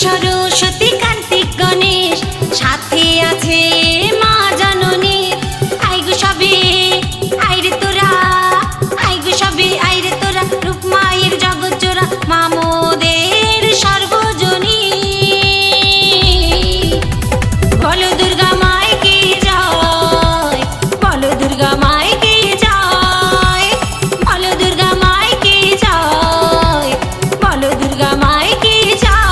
সরস্বতী কার্তিক গণেশ সাথে আছে মা জননী। আইগো সবে আইরে তোরা, আইগো সবে আইরে তোরা, রূপ মায়ের জগৎ জোড়া মা মোদের সর্বজনী। বলো দুর্গা মাইকে জয়, বলো দুর্গা মাইকে জয়, বলো দুর্গা মাইকে জয়, বলো দুর্গা মাইকে জয়।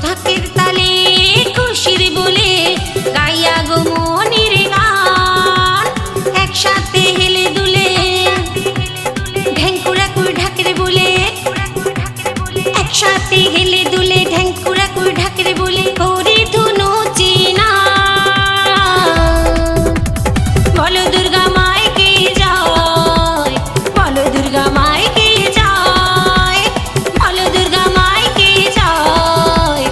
ঢাকের তালে খুশির বলে গাইয়া গো মনির গান, একসাথে হেলে দুলে ঢেঙ্কুরাকুর ঢাকের বলে, একসাথে হেলে দুলে ঢেঙ্কুরাকুর ঢাকের বলে করে ধুনু চিনা। বলো দুর্গা মাইকে জয়, বলো দুর্গা মাইকে জয়, বলো দুর্গা মাইকে জয়,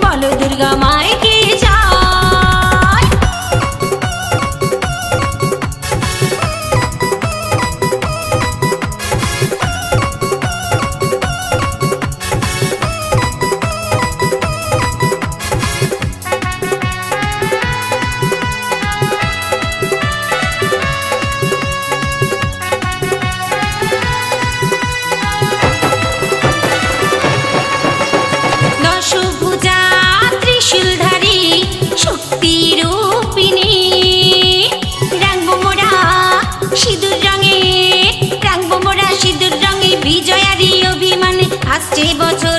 বলো দুর্গা মাইকে জয়। দশভুজা ত্রিশূলধারী শক্তি রূপিণী, রাঙবো মোরা সিঁদুর রঙে, রাঙবো মোরা সিঁদুর রঙে বিজয়ারি অভিমানে আসছে বছর